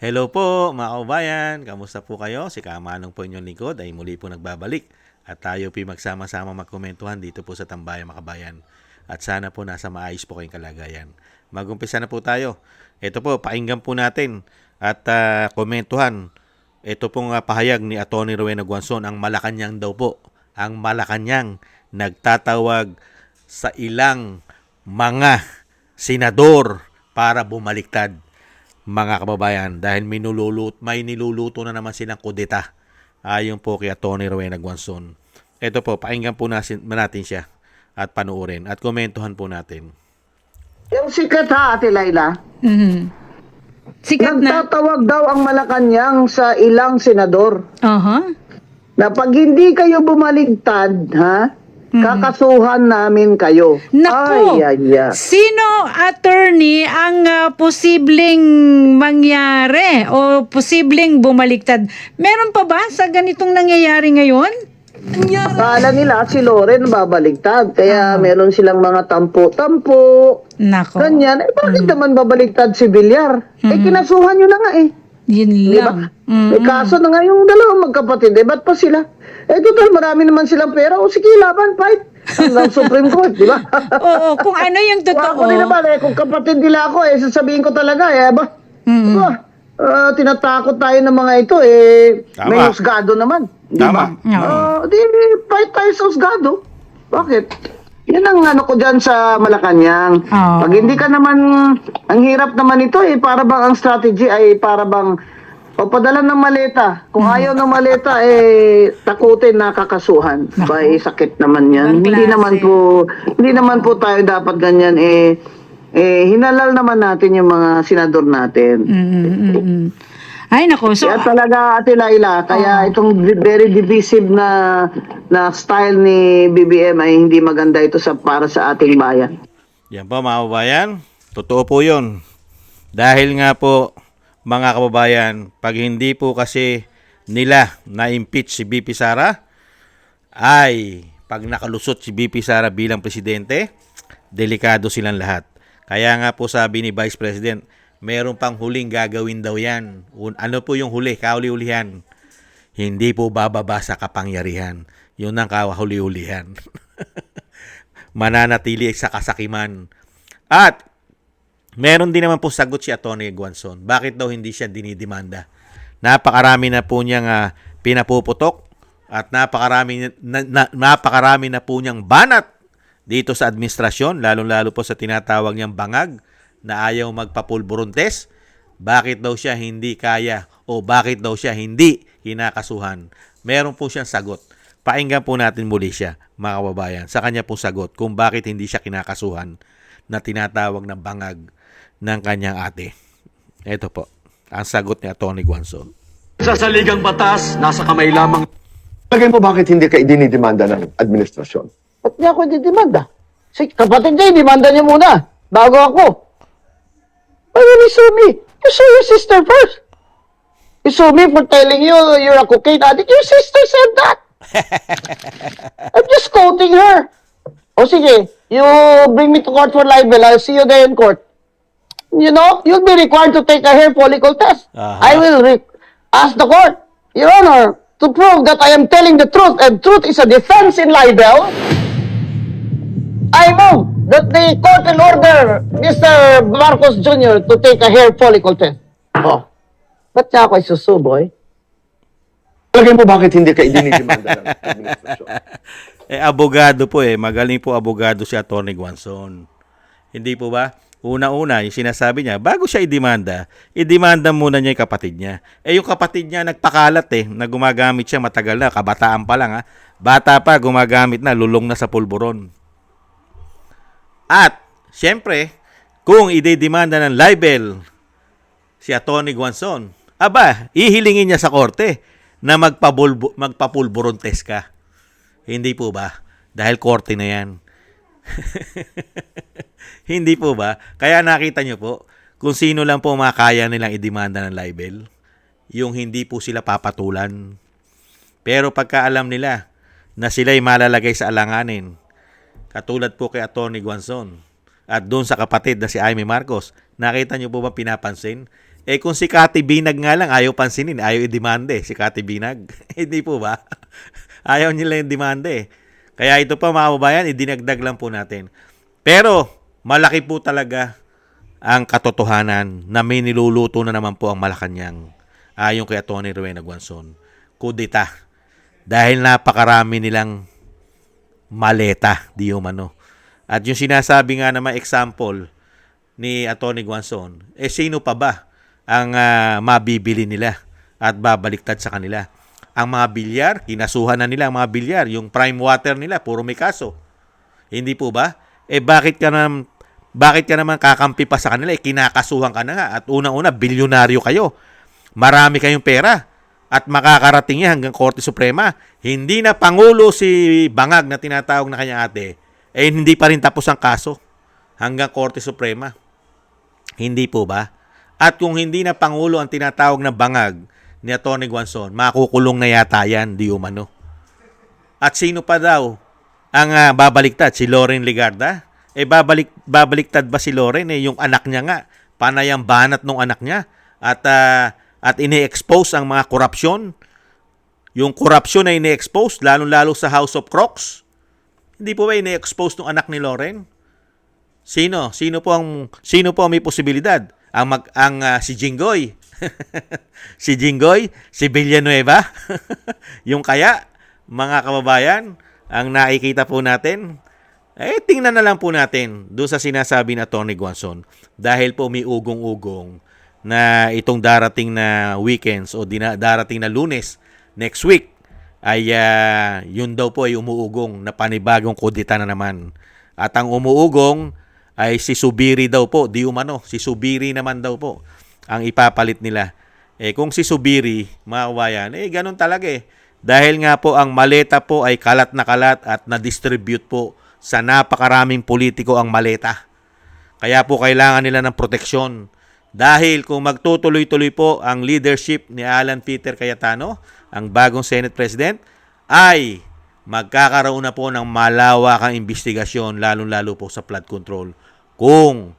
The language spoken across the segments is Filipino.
Hello po mga kababayan, kamusta po kayo? Si Kamanong po inyong lingkod ay muli po nagbabalik at tayo po magsama-sama magkomentuhan dito po sa Tambayang Makabayan. At sana po nasa maayos po kayong kalagayan. Magumpisa na po tayo. Ito po, pakinggan po natin at komentuhan. Ito pong pahayag ni Atty. Rowena Guanzon, ang Malacanang daw po. Ang Malacanang nagtatawag sa ilang mga senador para bumaliktad, mga kababayan, dahil may niluluto na naman silang kudeta ayon po kay Atty. Rowena Guanzon. Ito po, pakinggan po natin siya at panuorin at komentuhan po natin. Yung sikat ha, Ate Laila. Mhm. Sikat na. Nagtatawag daw ang Malacanang sa ilang senador Aha. na pag hindi kayo bumaligtad, ha, kakasuhan namin kayo. Naku! Ay, ay, ay. Sino, attorney, ang posibleng mangyari o posibleng bumaliktad? Meron pa ba sa ganitong nangyayari ngayon? Akala nila si Loren babaligtad. Kaya meron silang mga tampo-tampo. Nako. Ganyan. Bakit naman babaligtad si Villar? Kinasuhan nyo na nga eh. Yun Di ba? lang. May kaso na nga yung dalawang magkapatid. Ba't pa sila? Total, marami naman silang pera. O sige, laban, fight. Hanggang Supreme Court, di ba? Oo, kung ano yung Kung totoo. ako din naman, kung kapatid nila ako, sasabihin ko talaga, tinatakot tayo ng mga ito, may Tama. husgado naman. Di Tama. ba? Di, fight tayo sa husgado. Bakit? Yan ang ano ko dyan sa Malacanang. Oo. Pag hindi ka naman, ang hirap naman ito para bang ang strategy ay para bang, o padala ng maleta. Kung ayaw ng maleta, takutin na kakasuhan. Bay, sakit naman yan. Ibang klase. Hindi naman po tayo dapat ganyan, hinalal naman natin yung mga senador natin. Ay, nako. So, Kaya talaga, Ate Laila, kaya itong very divisive na style ni BBM ay hindi maganda ito para sa ating bayan. Yan po mga kababayan, totoo po yun. Dahil nga po mga kababayan, pag hindi po kasi nila na-impeach si BP Sara, ay pag nakalusot si BP Sara bilang presidente, delikado silang lahat. Kaya nga po sabi ni Vice President, meron pang huling gagawin daw yan. Ano po yung huli? Kahuli-hulihan. Hindi po bababa sa kapangyarihan. Yun ang kahuli-hulihan. Mananatili sa kasakiman. At meron din naman po sagot si Atty. Guanzon. Bakit daw hindi siya dinidemanda? Napakarami na po niyang pinapuputok at napakarami na po niyang banat dito sa administrasyon, lalo-lalo po sa tinatawag niyang bangag na ayaw magpapulburon test. Bakit daw siya hindi kaya o bakit daw siya hindi kinakasuhan? Meron po siyang sagot. Pakinggan po natin muli siya, mga kababayan, sa kanya po sagot kung bakit hindi siya kinakasuhan na tinatawag na bangag ng kanyang ate. Ito po, ang sagot ni Atty. Guanzon. Sa saligang batas, nasa kamay lamang. Lagay mo bakit hindi ka idinidemanda ng administrasyon? Ba't niya ako didemanda? Si kapatid niya, demanda niya muna. Bago ako. Why will you sue me? You sue your sister first. You sue me for telling you you're a cocaine addict. Your sister said that. I'm just quoting her. O sige, you bring me to court for libel. I'll see you there in court. You know, you'll be required to take a hair follicle test. I will ask the court, Your Honor, to prove that I am telling the truth and truth is a defense in libel. I move that the court will order Mr. Marcos Jr. to take a hair follicle test. Oh. Ba't niya ako isusuboy? Lagay mo bakit hindi ka idinidemanda ng administrasyon? Abogado po magaling po abogado si Atty. Guanzon. Hindi po ba? Una-una, yung sinasabi niya, bago siya idemanda muna niya yung kapatid niya. Yung kapatid niya nagpakalat na gumagamit siya matagal na, kabataan pa lang Bata pa, gumagamit na, lulong na sa pulburon. At, siyempre, kung idedemanda ng libel si Atty. Guanzon, ihilingin niya sa korte na magpapulburon test ka. Hindi po ba? Dahil korte na yan. Hindi po ba? Kaya nakita nyo po, kung sino lang po makaya nilang idemanda ng libel, yung hindi po sila papatulan. Pero pagka alam nila na sila'y malalagay sa alanganin, katulad po kay Atty. Guanzon at doon sa kapatid na si Amy Marcos, nakita nyo po ba pinapansin? Kung si Cathy Binag nga lang, ayaw pansinin, ayaw i-demanda si Cathy Binag. Hindi po ba? Ayaw nila yung demanda Kaya ito pa mga kababayan, idinagdag lang po natin. Pero, malaki po talaga ang katotohanan na may niluluto na naman po ang Malacanang. Ayon kay Atty. Rowena Guanzon. Kudeta. Dahil napakarami nilang maleta, di umano. At yung sinasabi nga naman example ni Atty. Guanzon, sino pa ba ang mabibili nila at babaliktad sa kanila? Ang mga bilyar, kinasuhan na nila ang mga bilyar. Yung prime water nila, puro may kaso. Hindi po ba? Bakit ka naman kakampi pa sa kanila? Kinakasuhan ka na nga. At unang-una, bilyonaryo kayo. Marami kayong pera. At makakarating yan hanggang Korte Suprema. Hindi na Pangulo si Bangag na tinatawag na kanya ate. Hindi pa rin tapos ang kaso. Hanggang Korte Suprema. Hindi po ba? At kung hindi na Pangulo ang tinatawag na Bangag ni Atty. Guanzon, makukulong na yata yan, di umano. At sino pa daw ang babaliktad? Si Loren Legarda? Babaliktad ba si Loren? Yung anak niya nga, panay ang banat ng anak niya. At ini-expose ang mga korupsyon. Yung korupsyon na ini-expose, lalo-lalo sa House of Crocs. Hindi po ba ini-expose ng anak ni Loren? Sino po ang may posibilidad? Si Jinggoy. Si Jinggoy, si Villanueva. Yung kaya, mga kababayan, ang nakikita po natin, tingnan na lang po natin doon sa sinasabi ni Atty. Guanzon. Dahil po may ugong-ugong na itong darating na weekends o darating na Lunes next week ay yun daw po ay umuugong na panibagong kudeta na naman. At ang umuugong ay si Subiri daw po, di umano, si Subiri naman daw po ang ipapalit nila. Kung si Subiri, mga kabayan, ganun talaga Dahil nga po ang maleta po ay kalat at na-distribute po sa napakaraming politiko ang maleta. Kaya po kailangan nila ng proteksyon. Dahil kung magtutuloy-tuloy po ang leadership ni Alan Peter Cayetano, ang bagong Senate President, ay magkakaroon na po ng malawakang investigasyon, lalong-lalo po sa flood control. Kung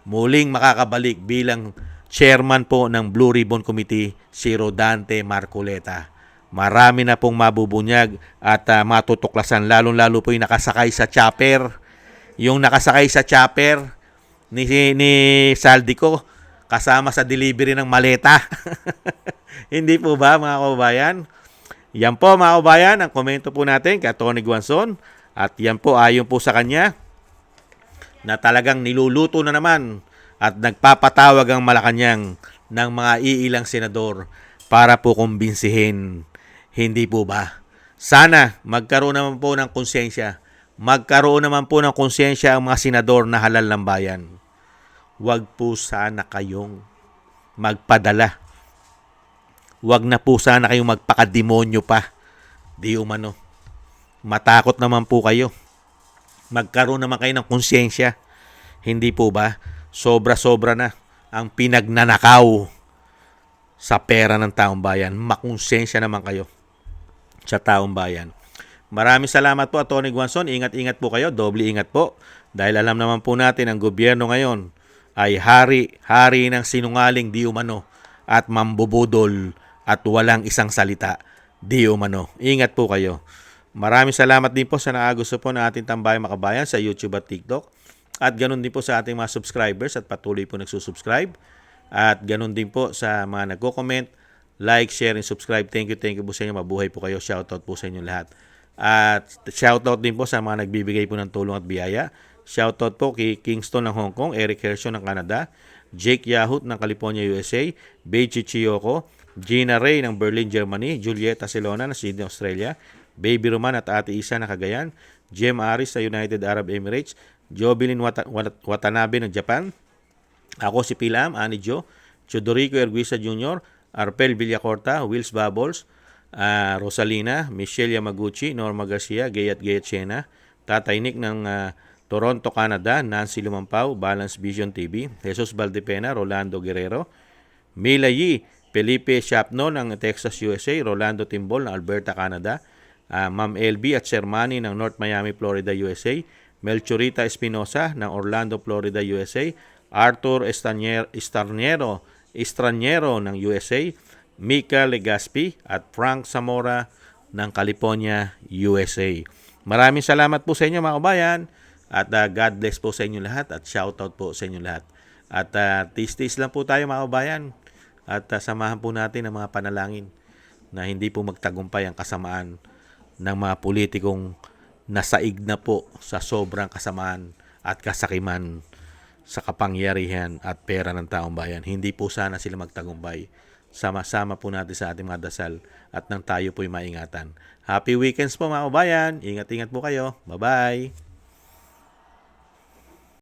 muling makakabalik bilang chairman po ng Blue Ribbon Committee, si Rodante Marcoleta. Marami na pong mabubunyag at matutuklasan, lalong-lalo po yung nakasakay sa chopper. Yung nakasakay sa chopper ni Saldico, kasama sa delivery ng maleta. Hindi po ba, mga kababayan? Yan po, mga kababayan, ang komento po natin kay Atty. Guanzon. At yan po, ayon po sa kanya, na talagang niluluto na naman at nagpapatawag ang Malacanang ng mga iilang senador para po kumbinsihin. Hindi po ba? Sana magkaroon naman po ng konsensya. Magkaroon naman po ng konsensya ang mga senador na halal ng bayan. Huwag po sana kayong magpadala. Huwag na po sana kayong magpakademonyo pa. Di umano. Matakot naman po kayo. Magkaroon naman kayo ng konsensya. Hindi po ba? Sobra-sobra na ang pinagnanakaw sa pera ng taong bayan. Makonsensya naman kayo sa taong bayan. Maraming salamat po, Atty. Guanzon. Ingat-ingat po kayo. Doble ingat po. Dahil alam naman po natin ang gobyerno ngayon ay hari ng sinungaling di umano at mambubudol at walang isang salita di umano. Ingat po kayo. Maraming salamat din po sa nakagusto po ng ating Tambayang Makabayan sa YouTube at TikTok. At ganun din po sa ating mga subscribers at patuloy po nagsusubscribe. At ganun din po sa mga nagko-comment, like, share, and subscribe. Thank you po sa inyo. Mabuhay po kayo. Shoutout po sa inyo lahat. At shoutout din po sa mga nagbibigay po ng tulong at biyaya. Shoutout po kay Kingston ng Hong Kong, Eric Hershon ng Canada, Jake Yahut ng California, USA, Beiji Chiyoko, Gina Ray ng Berlin, Germany, Julieta Silona ng Sydney, Australia, Baby Roman at Ate Isa ng Cagayan, Jem Aris sa United Arab Emirates, Jobilin Watanabe ng Japan, ako si Pilam, Ani Jo, Chodorico Erguisa Jr., Arpel Villacorta, Wills Bubbles, Rosalina, Michelle Yamaguchi, Norma Garcia, Gayat Siena, Tatay Nick ng Toronto, Canada, Nancy Lumampaw, Balance Vision TV, Jesus Valdepena, Rolando Guerrero, Mila Yi, Felipe Shapno ng Texas, USA, Rolando Timbol ng Alberta, Canada, Ma'am LB at Sermani ng North Miami, Florida, USA, Melchorita Espinosa ng Orlando, Florida, USA, Arthur Estarniero Estranyero ng USA, Mika Legaspi at Frank Zamora ng California, USA. Maraming salamat po sa inyo mga kabayan at God bless po sa inyo lahat at shoutout po sa inyo lahat. At tis-tis lang po tayo mga kabayan at samahan po natin ang mga panalangin na hindi po magtagumpay ang kasamaan ng mga politikong nasaig na po sa sobrang kasamaan at kasakiman sa kapangyarihan at pera ng taong bayan. Hindi po sana sila magtagumpay. Sama-sama po natin sa ating mga dasal at nang tayo po'y maingatan. Happy weekends po mga kabayan. Ingat-ingat po kayo. Bye-bye.